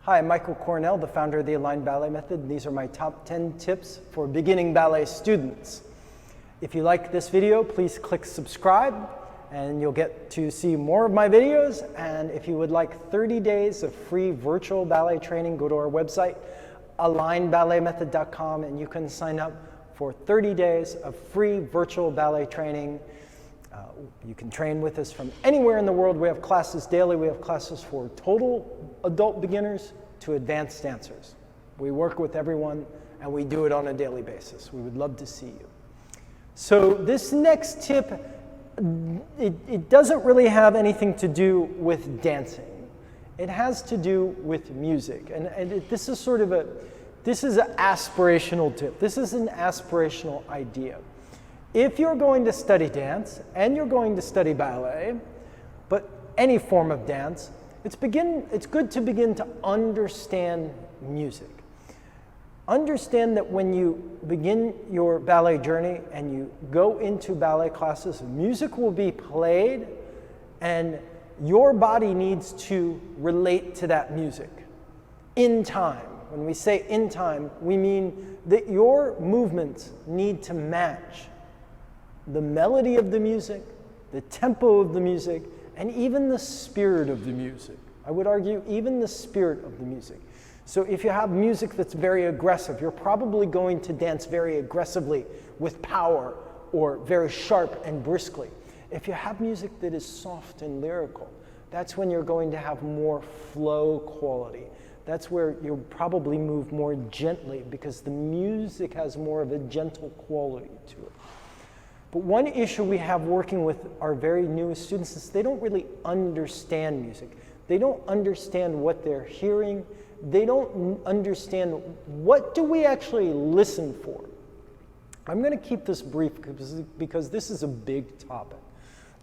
Hi, I'm Michael Cornell, the founder of the Aligned Ballet Method, and these are my top 10 tips for beginning ballet students. If you like this video, please click subscribe, and you'll get to see more of my videos. And if you would like 30 days of free virtual ballet training, go to our website, alignedballetmethod.com, and you can sign up for 30 days of free virtual ballet training. You can train with us from anywhere in the world. We have classes daily. We have classes for total adult beginners to advanced dancers. We work with everyone, and we do it on a daily basis. We would love to see you. So this next tip, it doesn't really have anything to do with dancing. It has to do with music. This is sort of this is an aspirational tip. This is an aspirational idea. If you're going to study dance and you're going to study ballet, but any form of dance, it's good to begin to understand music. Understand that when you begin your ballet journey and you go into ballet classes, music will be played and your body needs to relate to that music in time. When we say in time, we mean that your movements need to match the melody of the music, the tempo of the music, and even the spirit of the music. I would argue even the spirit of the music. So if you have music that's very aggressive, you're probably going to dance very aggressively with power or very sharp and briskly. If you have music that is soft and lyrical, that's when you're going to have more flow quality. That's where you'll probably move more gently because the music has more of a gentle quality to it. But one issue we have working with our very newest students is they don't really understand music. They don't understand what they're hearing. They don't understand what do we actually listen for. I'm going to keep this brief because this is a big topic.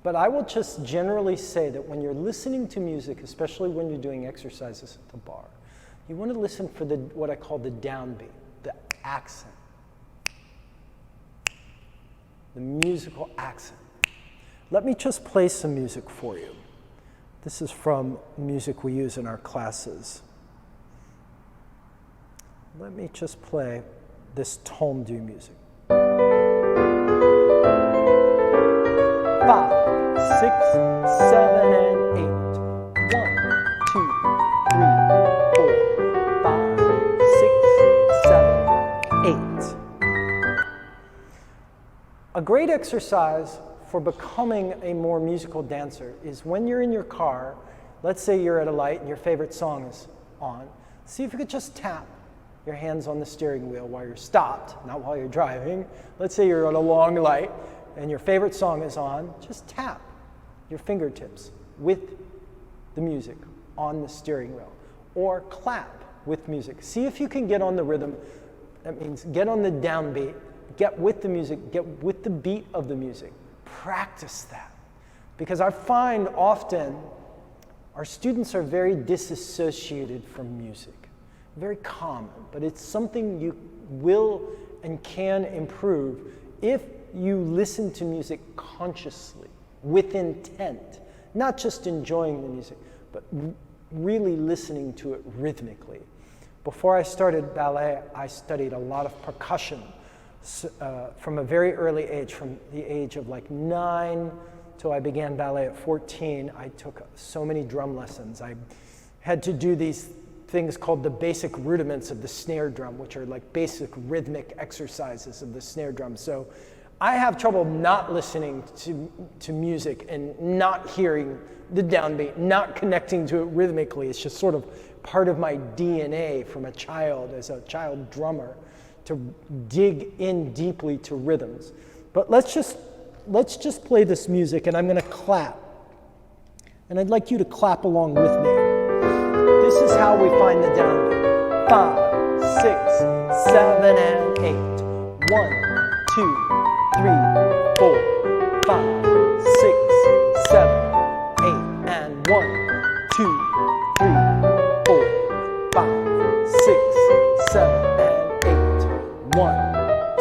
But I will just generally say that when you're listening to music, especially when you're doing exercises at the bar, you want to listen for what I call the downbeat, the accent. The musical accent. Let me just play some music for you. This is from music we use in our classes. Let me just play this tendu music. 5, 6, 7, and 8. 1, 2, 3, 4, 5, 6, 7, 8. A great exercise for becoming a more musical dancer is when you're in your car, let's say you're at a light and your favorite song is on, see if you could just tap your hands on the steering wheel while you're stopped, not while you're driving. Let's say you're at a long light and your favorite song is on, just tap your fingertips with the music on the steering wheel or clap with music. See if you can get on the rhythm. That means get on the downbeat. Get with the music, get with the beat of the music. Practice that. Because I find often our students are very disassociated from music. Very common, but it's something you will and can improve if you listen to music consciously, with intent. Not just enjoying the music, but really listening to it rhythmically. Before I started ballet, I studied a lot of percussion. From a very early age, from the age of like 9 till I began ballet at 14, I took so many drum lessons. I had to do these things called the basic rudiments of the snare drum, which are like basic rhythmic exercises of the snare drum. So I have trouble not listening to music and not hearing the downbeat, not connecting to it rhythmically. It's just sort of part of my DNA from a child, as a child drummer, to dig in deeply to rhythms. But let's just play this music and I'm going to clap. And I'd like you to clap along with me. This is how we find the downbeat. 5, 6, 7, and 8. 1, 2, 3, 4, 5, 6, 7, 8. And 1, 2, 3, 4, 5, 6, 7, and 1,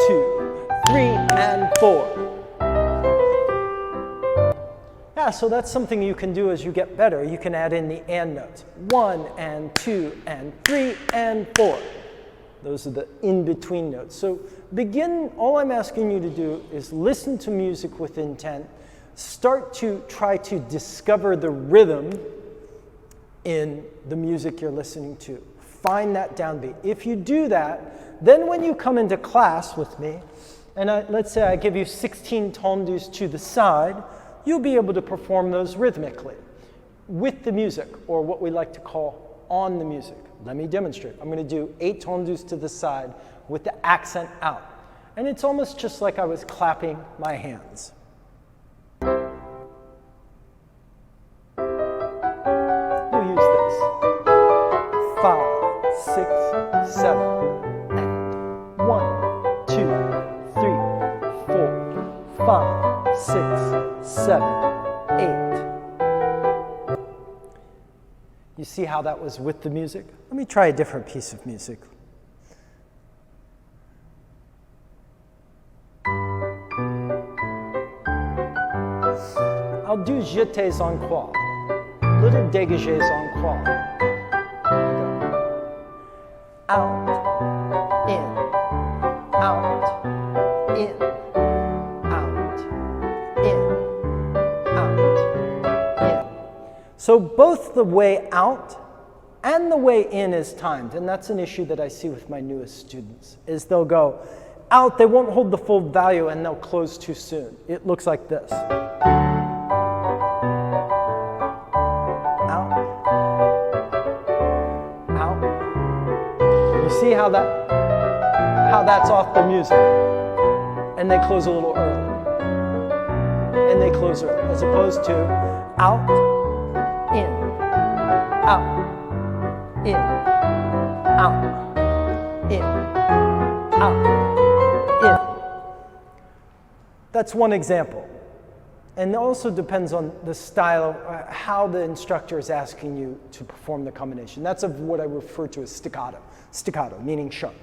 2, 3, and 4. Yeah, Yeah, so that's something you can do as you get better. You can add in the and notes. 1 and 2 and 3 and 4. Those are the in-between notes. So all I'm asking you to do is listen to music with intent. Start to try to discover the rhythm in the music you're listening to. Find that downbeat. If you do that, then when you come into class with me, and let's say I give you 16 tendus to the side, you'll be able to perform those rhythmically with the music, or what we like to call on the music. Let me demonstrate. I'm going to do 8 tendus to the side with the accent out. And it's almost just like I was clapping my hands. We'll use this. 5, 6, 7, and 1, 2, 3, 4, 5, 6, 7, 8. You see how that was with the music? Let me try a different piece of music. I'll do jetés en croix, little dégagés en croix. Out, in, out, in, out, in, out, in. So both the way out and the way in is timed, and that's an issue that I see with my newest students, is they'll go out, they won't hold the full value, and they'll close too soon. It looks like this. See how that's off the music, and they close a little early, and they close early, as opposed to out, in, out, in, out, in, out, in. That's one example. And it also depends on the style of how the instructor is asking you to perform the combination. That's of what I refer to as staccato. Staccato, meaning sharp.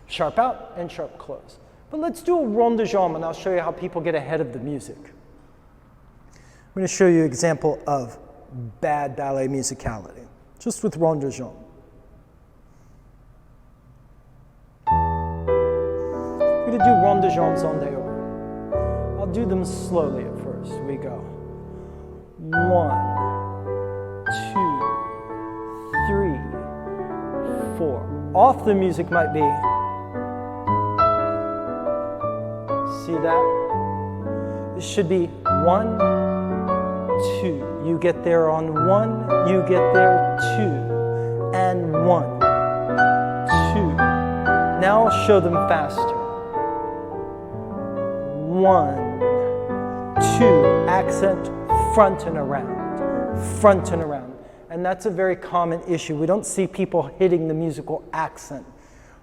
Sharp out and sharp close. But let's do a rond de jambe, and I'll show you how people get ahead of the music. I'm going to show you an example of bad ballet musicality, just with rond de jambe. I'm going to do rond de jambes en dehors. I'll do them slowly at first. We go 1, 2, 3, 4. Off the music might be, see that? It should be 1, 2. You get there on 1, you get there 2, and 1, 2. Now I'll show them faster. 1, 2, accent front and around, front and around. And that's a very common issue. We don't see people hitting the musical accent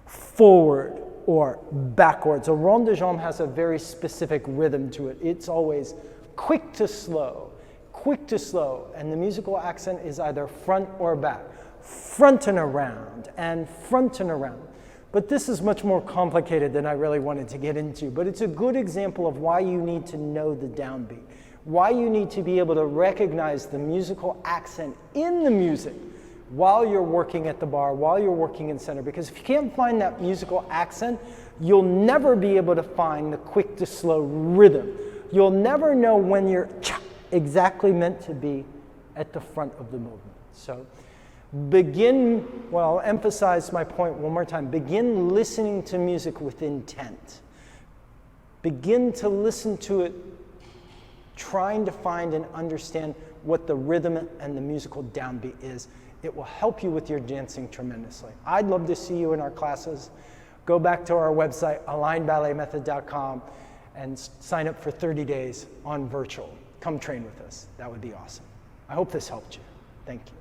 forward or backwards. A rond de jambe has a very specific rhythm to it. It's always quick to slow, and the musical accent is either front or back, front and around, and front and around. But this is much more complicated than I really wanted to get into, but it's a good example of why you need to know the downbeat, why you need to be able to recognize the musical accent in the music while you're working at the bar, while you're working in center, because if you can't find that musical accent, you'll never be able to find the quick to slow rhythm. You'll never know when you're exactly meant to be at the front of the movement. So I'll emphasize my point one more time. Begin listening to music with intent. Begin to listen to it, trying to find and understand what the rhythm and the musical downbeat is. It will help you with your dancing tremendously. I'd love to see you in our classes. Go back to our website, alignballetmethod.com, and sign up for 30 days on virtual. Come train with us. That would be awesome. I hope this helped you. Thank you.